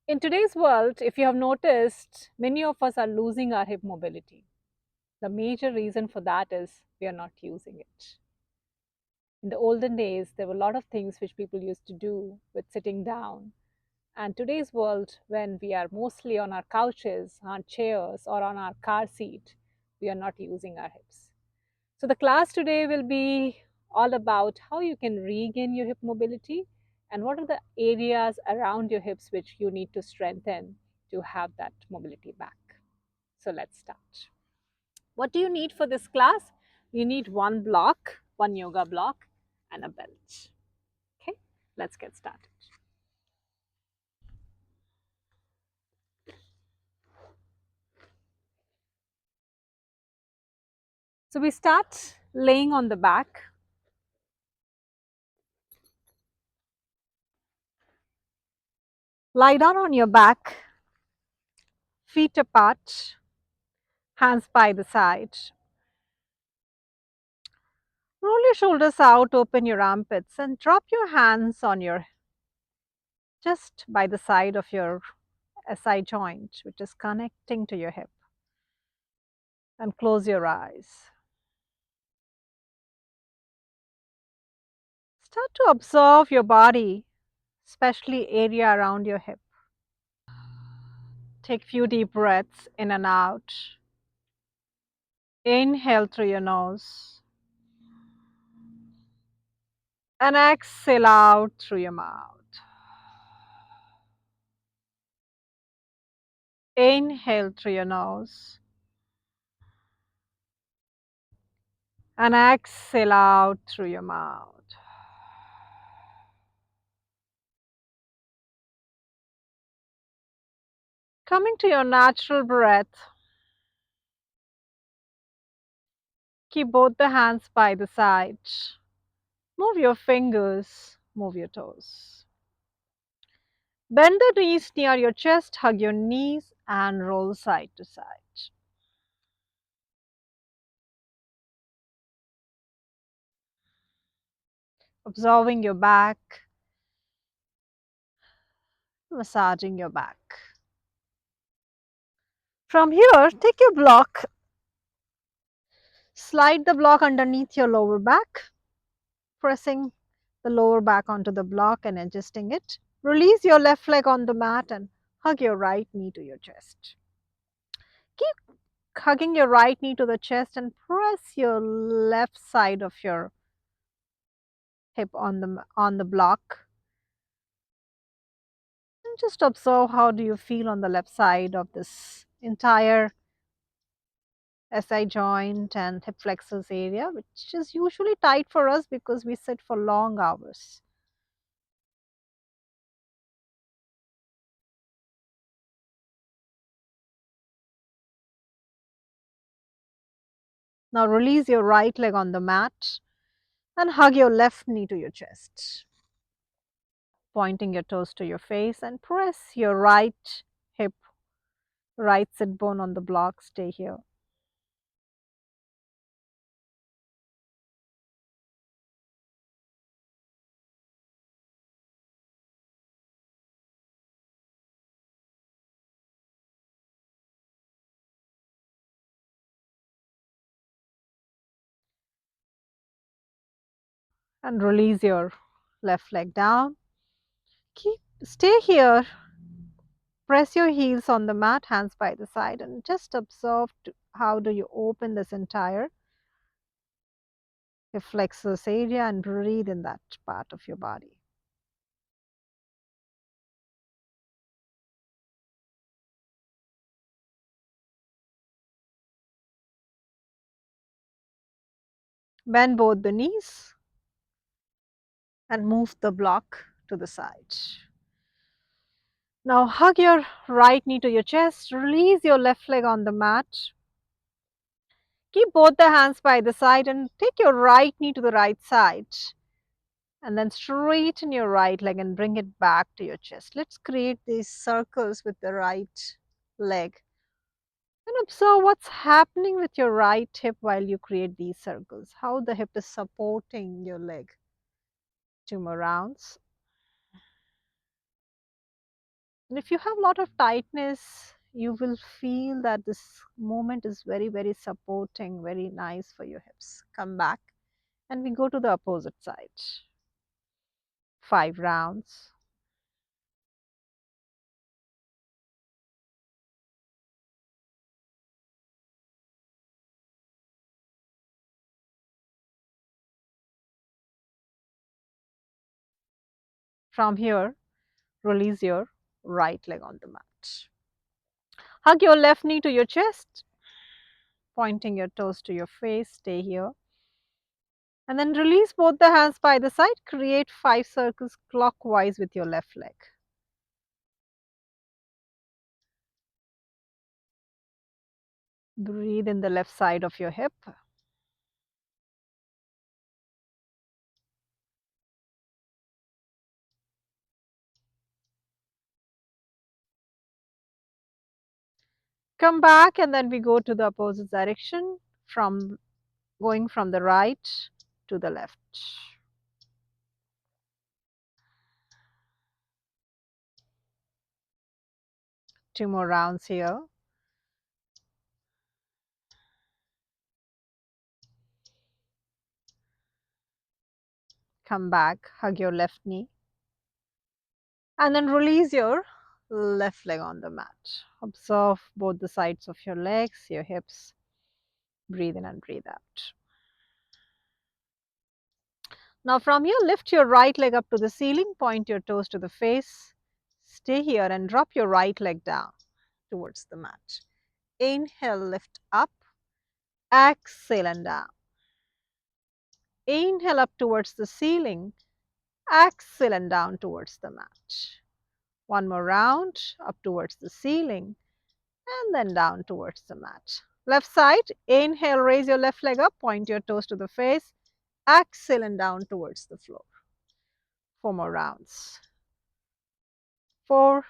In today's world, if you have noticed, many of us are losing our hip mobility. The major reason for that is we are not using it. In the olden days, there were a lot of things which people used to do with sitting down. And today's world, when we are mostly on our couches, on chairs, or on our car seat, we are not using our hips. So, the class today will be all about how you can regain your hip mobility and what are the areas around your hips which you need to strengthen to have that mobility back. So, let's start. What do you need for this class? You need one block, one yoga block, and a belt. Okay, let's get started. So, we start laying on the back. Lie down on your back, feet apart, hands by the side. Roll your shoulders out, open your armpits, and drop your hands on your just by the side of your SI joint, which is connecting to your hip. And close your eyes. Start to observe your body, especially area around your hip. Take few deep breaths in and out. Inhale through your nose and exhale out through your mouth. Inhale through your nose and exhale out through your mouth. Coming to your natural breath, keep both the hands by the side. Move your fingers, move your toes. Bend the knees near your chest, hug your knees, and roll side to side. Observing your back, massaging your back. From here, take your block, slide the block underneath your lower back, pressing the lower back onto the block and adjusting it. Release your left leg on the mat and hug your right knee to your chest. Keep hugging your right knee to the chest and press your left side of your hip on the block. And just observe how do you feel on the left side of this entire SI joint and hip flexors area, which is usually tight for us because we sit for long hours. Now release your right leg on the mat and hug your left knee to your chest, pointing your toes to your face and press your right hip, right sit bone on the block. Stay here. And release your left leg down. Stay here. Press your heels on the mat, hands by the side, and just observe how do you open this entire hip flexors area and breathe in that part of your body. Bend both the knees and move the block to the side. Now hug your right knee to your chest, release your left leg on the mat. Keep both the hands by the side and take your right knee to the right side. And then straighten your right leg and bring it back to your chest. Let's create these circles with the right leg. And observe what's happening with your right hip while you create these circles. How the hip is supporting your leg. 2 more rounds. And if you have a lot of tightness, you will feel that this movement is very, very supporting, very nice for your hips. Come back and we go to the opposite side. 5 rounds. From here, release your right leg on the mat. Hug your left knee to your chest, pointing your toes to your face. Stay here. And then release both the hands by the side. Create 5 circles clockwise with your left leg. Breathe in the left side of your hip. Come back and then we go to the opposite direction, from going from the right to the left. 2 more rounds here. Come back, hug your left knee, and then release your left leg on the mat. Observe both the sides of your legs, your hips. Breathe in and breathe out. Now from here, lift your right leg up to the ceiling, point your toes to the face. Stay here and drop your right leg down towards the mat. Inhale, lift up. Exhale and down. Inhale up towards the ceiling. Exhale and down towards the mat. One more round, up towards the ceiling and then down towards the mat. Left side, inhale, raise your left leg up, point your toes to the face. Exhale and down towards the floor. 4 more rounds. 4,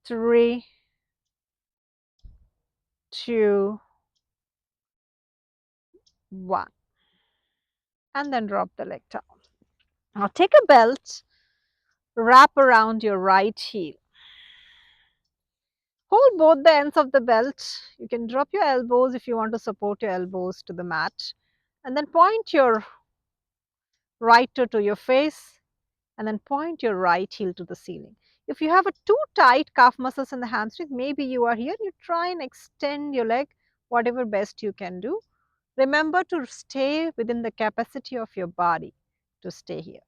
3, 2, 1. And then drop the leg down. Now take a belt, wrap around your right heel. Hold both the ends of the belt. You can drop your elbows if you want to support your elbows to the mat. And then point your right toe to your face and then point your right heel to the ceiling. If you have a too tight calf muscles in the hamstring, maybe you are here, you try and extend your leg, whatever best you can do. Remember to stay within the capacity of your body to stay here.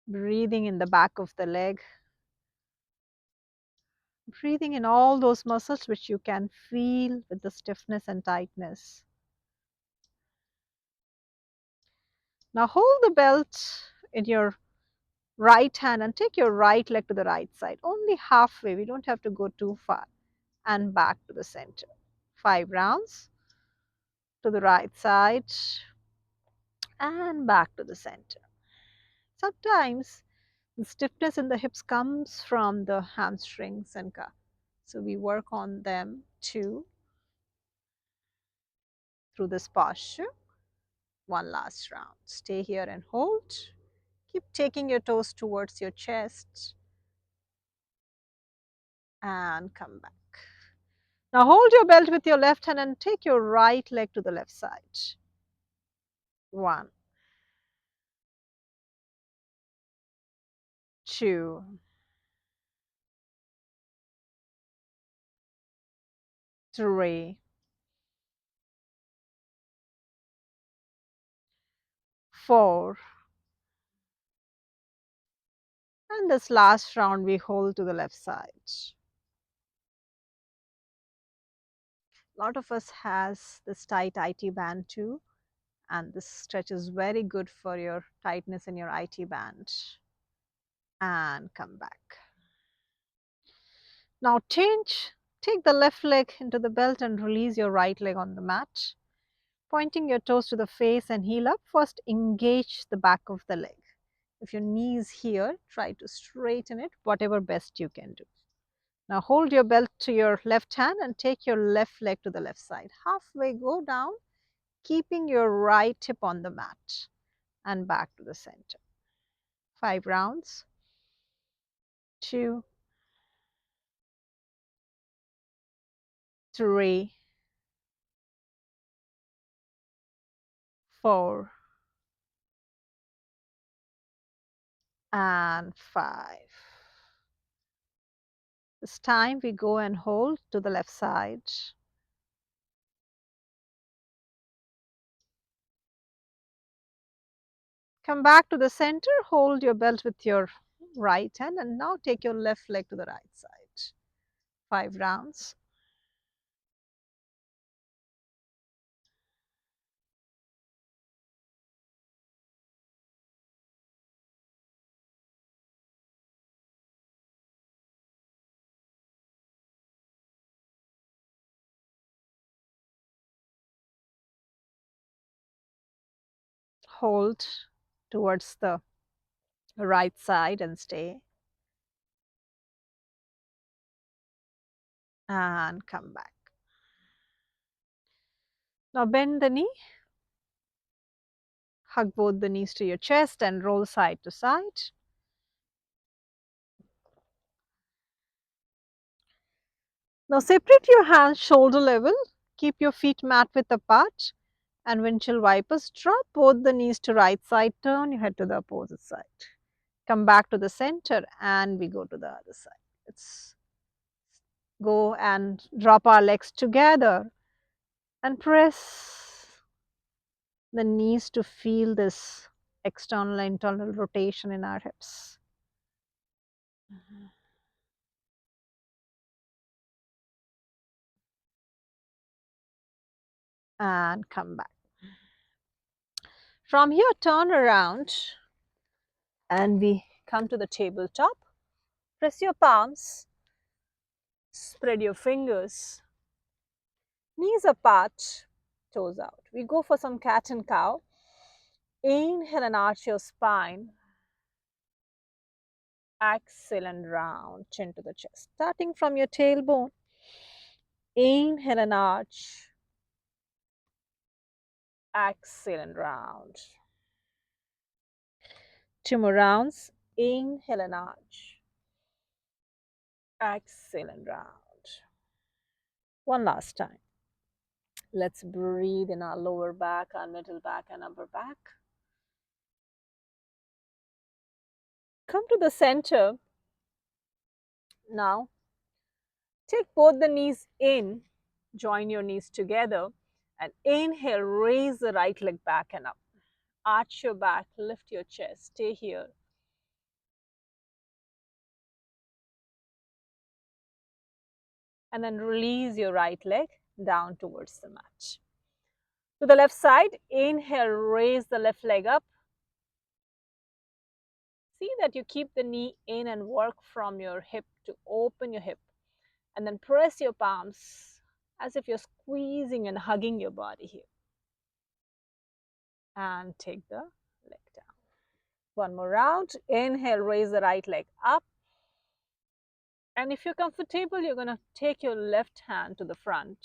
Breathing in the back of the leg, breathing in all those muscles which you can feel with the stiffness and tightness. Now hold the belt in your right hand and take your right leg to the right side, only halfway, we don't have to go too far, and back to the center. 5 rounds to the right side and back to the center. Sometimes the stiffness in the hips comes from the hamstrings and calf, so we work on them too through this posture. One last round. Stay here and hold. Keep taking your toes towards your chest and come back. Now hold your belt with your left hand and take your right leg to the left side. 1, 2, 3, 4, and this last round we hold to the left side. A lot of us has this tight IT band too, and this stretch is very good for your tightness in your IT band. And come back. Now change, take the left leg into the belt and release your right leg on the mat. Pointing your toes to the face and heel up, first engage the back of the leg. If your knee is here, try to straighten it, whatever best you can do. Now hold your belt to your left hand and take your left leg to the left side. Halfway go down, keeping your right hip on the mat and back to the center. 5 rounds. 2, 3, 4, and 5. This time we go and hold to the left side. Come back to the center, hold your belt with your right hand, and now take your left leg to the right side. 5 rounds. Hold towards the right side and stay. And come back. Now bend the knee, hug both the knees to your chest and roll side to side. Now separate your hands shoulder level, keep your feet mat width apart, and windshield wipers, drop both the knees to right side, turn your head to the opposite side. Come back to the center and we go to the other side. Let's go and drop our legs together and press the knees to feel this external and internal rotation in our hips. And come back. From here, turn around and we come to the tabletop. Press your palms, spread your fingers, knees apart, toes out. We go for some cat and cow. Inhale and arch your spine. Exhale and round, chin to the chest. Starting from your tailbone. Inhale and arch. Exhale and round. 2 more rounds. Inhale and arch. Exhale and round. One last time. Let's breathe in our lower back, our middle back, and upper back. Come to the center. Now, take both the knees in, join your knees together, and inhale, raise the right leg back and up. Arch your back, lift your chest, stay here. And then release your right leg down towards the mat. To the left side, inhale, raise the left leg up. See that you keep the knee in and work from your hip to open your hip. And then press your palms as if you're squeezing and hugging your body here. And take the leg down. One more round. Inhale, raise the right leg up. And if you're comfortable, you're going to take your left hand to the front.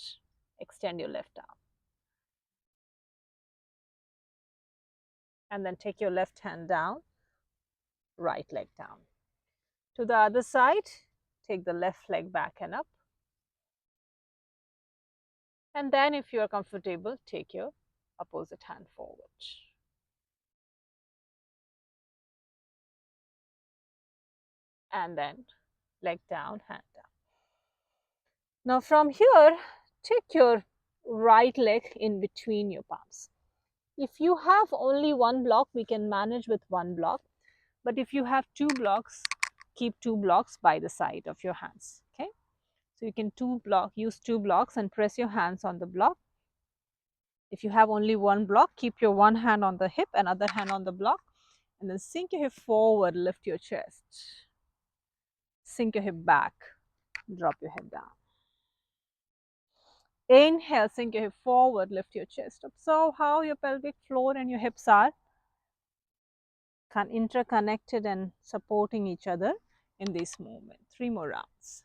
Extend your left arm. And then take your left hand down, right leg down. To the other side, take the left leg back and up. And then if you are comfortable, take your opposite hand forward. And then leg down, hand down. Now from here, take your right leg in between your palms. If you have only one block, we can manage with one block. But if you have two blocks, keep two blocks by the side of your hands. Okay. So you can use two blocks and press your hands on the block. If you have only one block, keep your one hand on the hip and other hand on the block. And then sink your hip forward, lift your chest. Sink your hip back, drop your head down. Inhale, sink your hip forward, lift your chest. Observe how your pelvic floor and your hips are interconnected and supporting each other in this movement. 3 more rounds.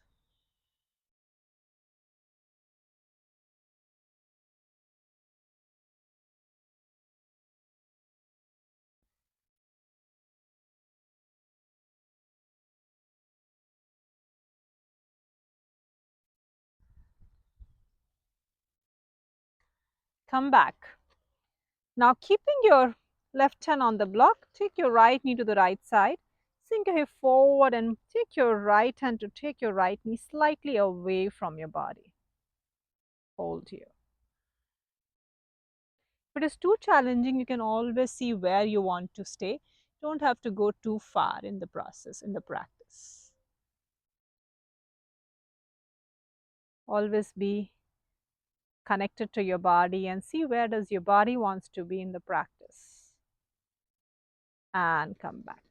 Come back. Now, keeping your left hand on the block, take your right knee to the right side, sink your hip forward and take your right hand to take your right knee slightly away from your body. Hold here. If it is too challenging, you can always see where you want to stay. Don't have to go too far in the process, in the practice. Always be connected to your body and see where does your body wants to be in the practice. And come back.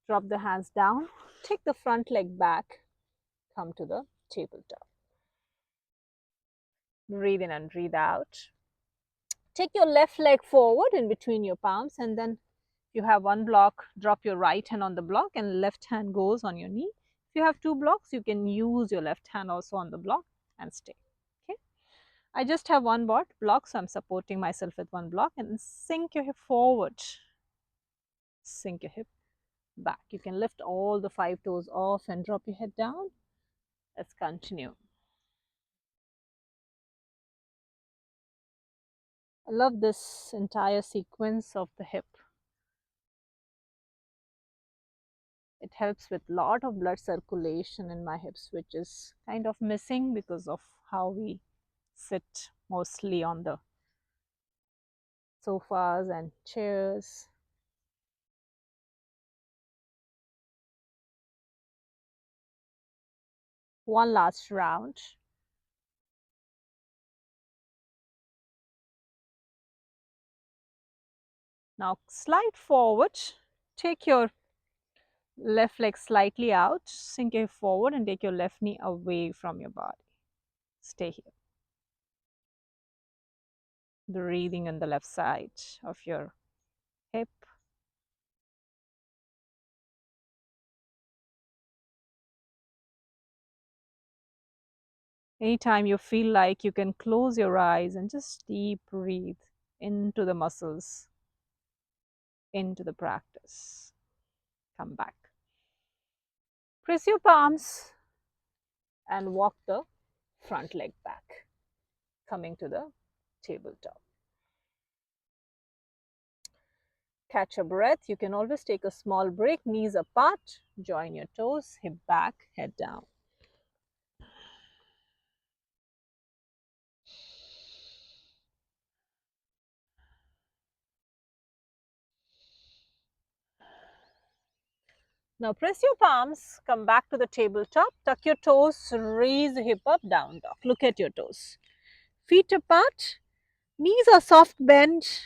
Drop the hands down, take the front leg back, come to the tabletop. Breathe in and breathe out. Take your left leg forward in between your palms, and then you have one block, drop your right hand on the block and left hand goes on your knee. If you have two blocks, you can use your left hand also on the block and stay. Okay. I just have one block, so I'm supporting myself with one block, and sink your hip forward. Sink your hip back. You can lift all the 5 toes off and drop your head down. Let's continue. I love this entire sequence of the hip. It helps with lot of blood circulation in my hips, which is kind of missing because of how we sit mostly on the sofas and chairs. One last round. Now slide forward, take your left leg slightly out, sink it forward and take your left knee away from your body. Stay here. Breathing on the left side of your hip. Anytime you feel like, you can close your eyes and just deep breathe into the muscles, into the practice. Come back. Press your palms and walk the front leg back, coming to the tabletop. Catch a breath. You can always take a small break, knees apart, join your toes, hip back, head down. Now press your palms, come back to the tabletop, tuck your toes, raise the hip up, down dog. Look at your toes. Feet apart, knees are soft bent,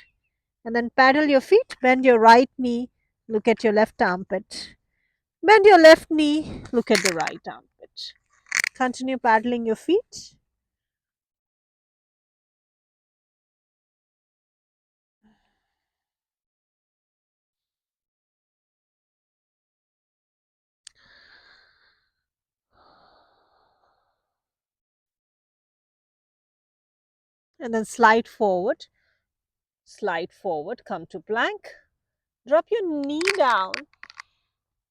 and then paddle your feet, bend your right knee, look at your left armpit. Bend your left knee, look at the right armpit. Continue paddling your feet. And then slide forward, come to plank. Drop your knee down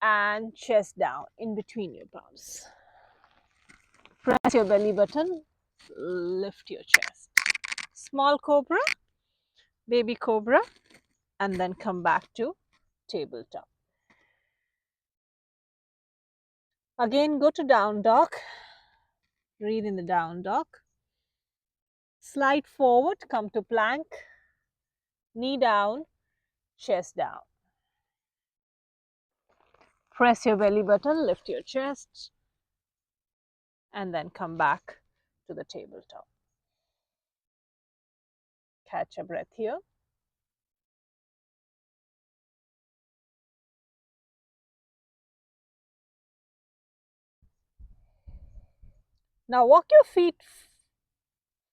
and chest down in between your palms. Press your belly button, lift your chest. Small cobra, baby cobra, and then come back to tabletop. Again, go to down dog. Breathe in the down dog. Slide forward, come to plank. Knee down, chest down. Press your belly button, lift your chest, and then come back to the tabletop. Catch a breath here. Now walk your feet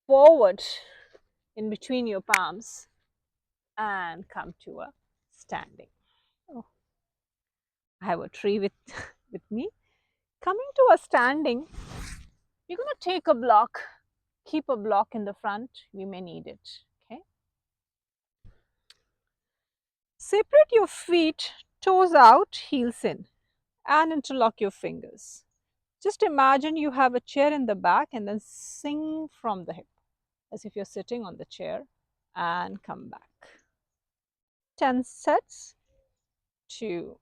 forward in between your palms and come to a standing. Oh, I have a tree with, with me. Coming to a standing, you're going to take a block, keep a block in the front, we may need it. Okay. Separate your feet, toes out, heels in, and interlock your fingers. Just imagine you have a chair in the back and then sing from the hip. as if you're sitting on the chair, and come back. 10 sets. 2,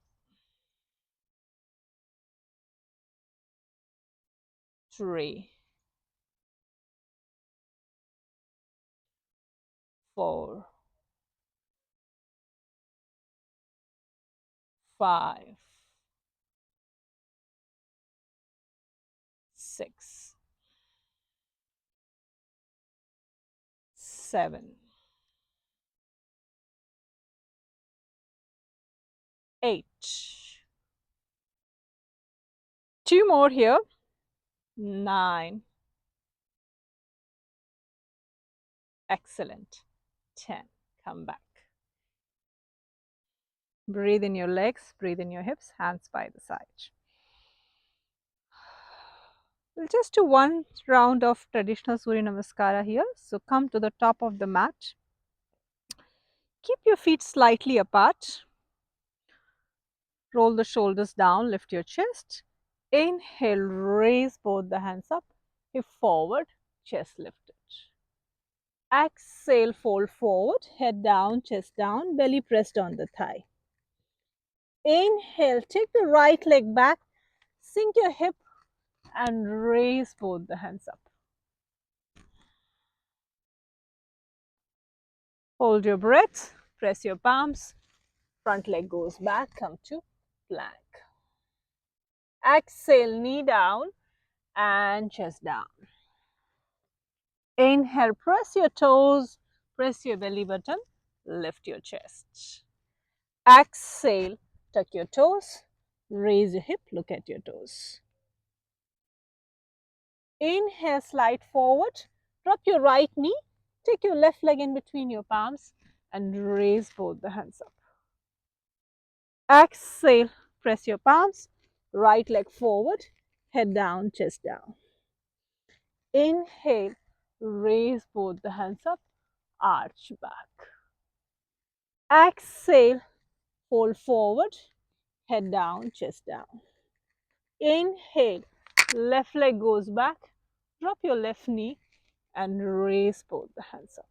3, 4, 5, 6, 7, 8. 2 more here. 9. Excellent. 10. Come back. Breathe in your legs, breathe in your hips, hands by the side. We'll just do one round of traditional Surya Namaskara here. So come to the top of the mat. Keep your feet slightly apart. Roll the shoulders down, lift your chest. Inhale, raise both the hands up, hip forward, chest lifted. Exhale, fold forward, head down, chest down, belly pressed on the thigh. Inhale, take the right leg back, sink your hip and raise both the hands up. Hold your breath, press your palms, front leg goes back, come to plank. Exhale, knee down and chest down. Inhale, press your toes, press your belly button, lift your chest. Exhale, tuck your toes, raise your hip, look at your toes. Inhale, slide forward, drop your right knee, take your left leg in between your palms and raise both the hands up. Exhale, press your palms, right leg forward, head down, chest down. Inhale, raise both the hands up, arch back. Exhale, fold forward, head down, chest down. Inhale, left leg goes back, drop your left knee and raise both the hands up.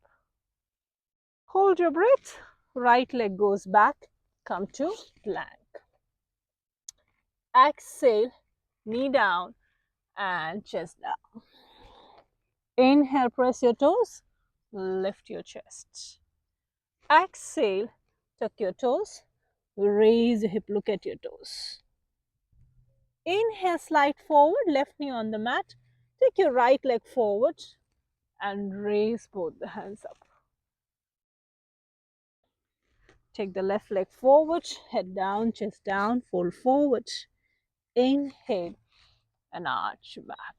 Hold your breath, right leg goes back, come to plank. Exhale, knee down and chest down. Inhale, press your toes, lift your chest. Exhale, tuck your toes, raise your hip, look at your toes. Inhale, slide forward, left knee on the mat. Take your right leg forward and raise both the hands up. Take the left leg forward, head down, chest down, fold forward. Inhale and arch back.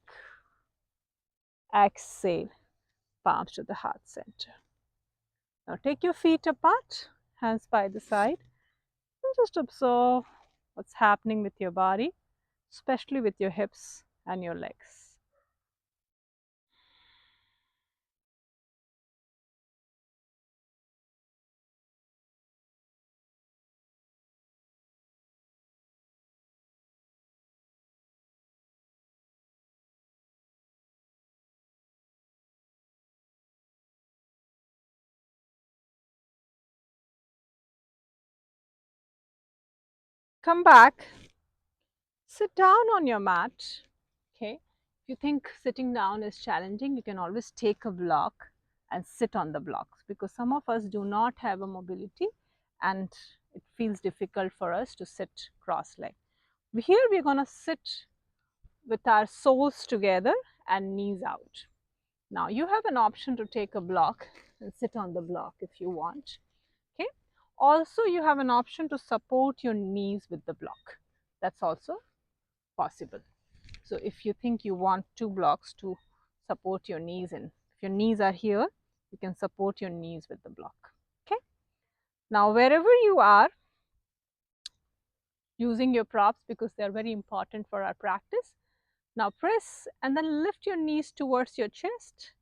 Exhale, palms to the heart center. Now take your feet apart, hands by the side, and just observe what's happening with your body, especially with your hips and your legs. Come back, sit down on your mat. Okay, if you think sitting down is challenging, you can always take a block and sit on the blocks, because some of us do not have a mobility and it feels difficult for us to sit cross-legged. Here we are going to sit with our soles together and knees out. Now you have an option to take a block and sit on the block if you want. Okay. Also you have an option to support your knees with the block. That's also possible. So if you think you want two blocks to support your knees in, if your knees are here, you can support your knees with the block. Okay. Now wherever you are, using your props because they are very important for our practice. Now press and then lift your knees towards your chest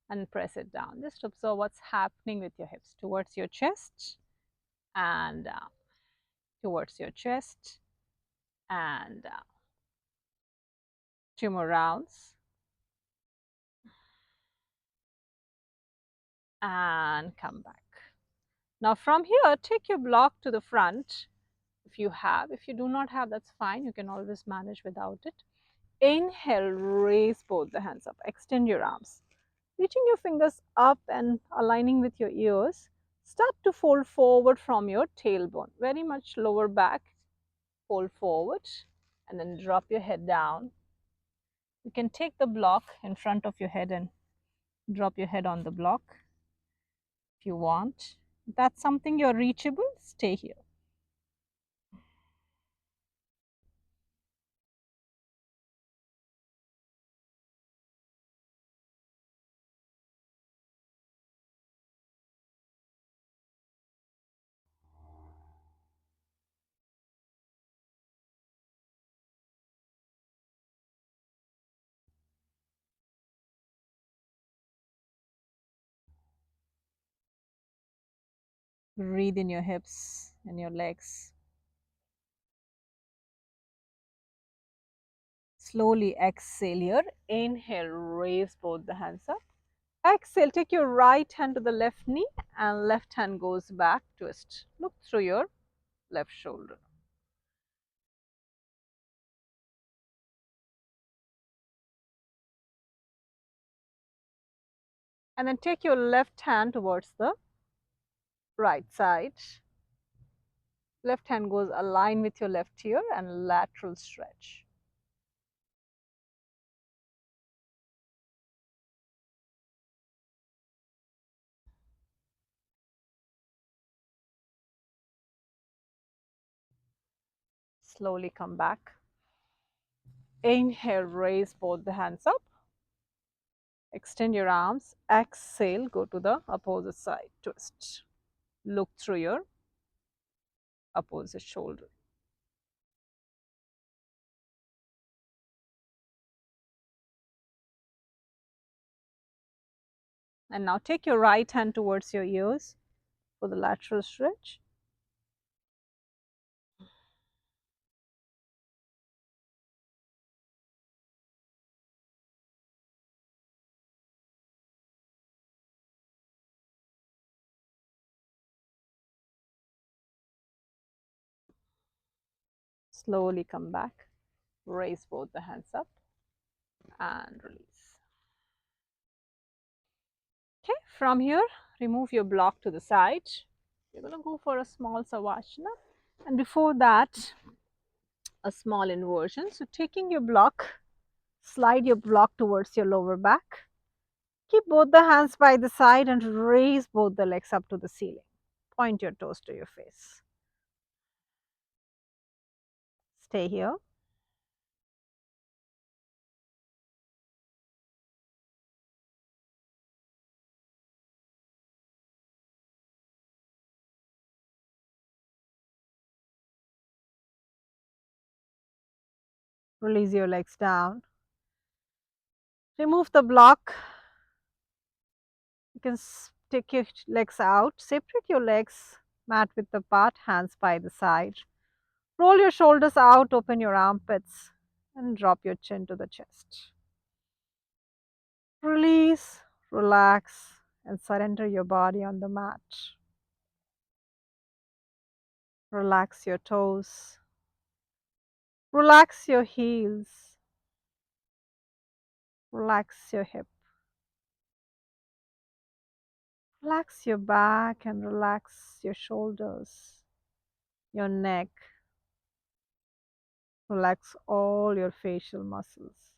and press it down. Just observe what's happening with your hips towards your chest and down, towards your chest and down. 2 more rounds. and come back. Now from here, take your block to the front if you have. If you do not have, that's fine. You can always manage without it. Inhale, raise both the hands up. Extend your arms. Reaching your fingers up and aligning with your ears. Start to fold forward from your tailbone. Very much lower back. Fold forward and then drop your head down. You can take the block in front of your head and drop your head on the block if you want. If that's something you're reachable, stay here. Breathe in your hips and your legs. Slowly exhale here. Inhale, raise both the hands up. Exhale, take your right hand to the left knee and left hand goes back, twist. Look through your left shoulder. And then take your left hand towards the right side. Left hand goes align with your left ear and lateral stretch. Slowly come back. Inhale, raise both the hands up. Extend your arms. Exhale, go to the opposite side, twist. Look through your opposite shoulder. And now take your right hand towards your ears for the lateral stretch. Slowly come back. Raise both the hands up and release. Okay, from here, remove your block to the side. You're going to go for a small Savasana. And before that, a small inversion. So taking your block, slide your block towards your lower back. Keep both the hands by the side and raise both the legs up to the ceiling. Point your toes to your face. Stay here. Release your legs down. Remove the block. You can take your legs out. Separate your legs, mat width apart, hands by the side. Roll your shoulders out, open your armpits, and drop your chin to the chest. Release, relax, and surrender your body on the mat. Relax your toes. Relax your heels. Relax your hip. Relax your back and relax your shoulders, your neck. Relax all your facial muscles.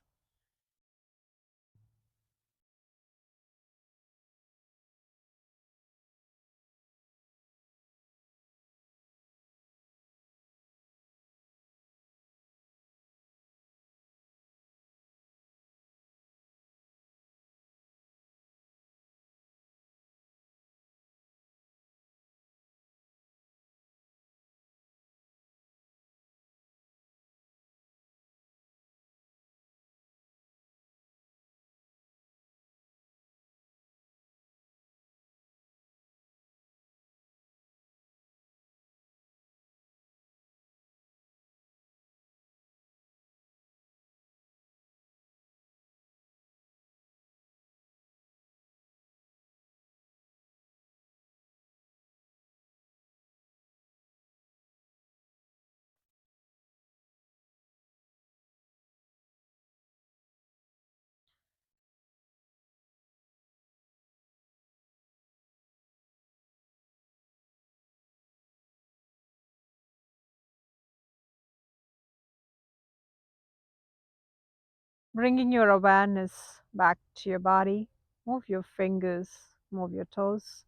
Bringing your awareness back to your body. Move your fingers, move your toes.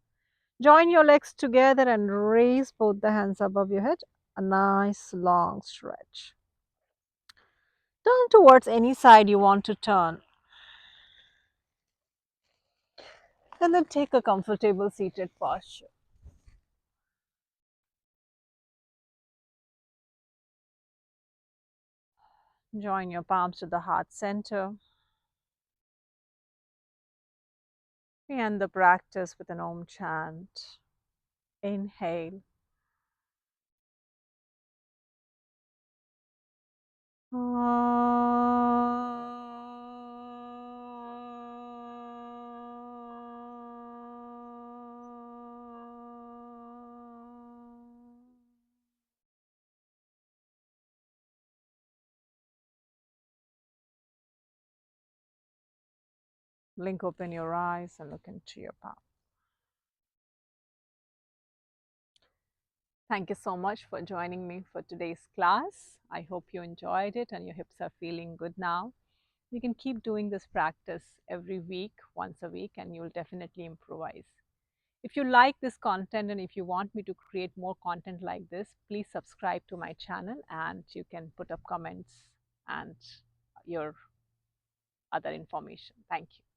Join your legs together and raise both the hands above your head. A nice long stretch. Turn towards any side you want to turn. And then take a comfortable seated posture. Join your palms to the heart center. We end the practice with an Om chant. Inhale. Blink open your eyes and look into your palm. Thank you so much for joining me for today's class. I hope you enjoyed it and your hips are feeling good now. You can keep doing this practice every week, once a week, and you'll definitely improvise. If you like this content and if you want me to create more content like this, please subscribe to my channel and you can put up comments and your other information. Thank you.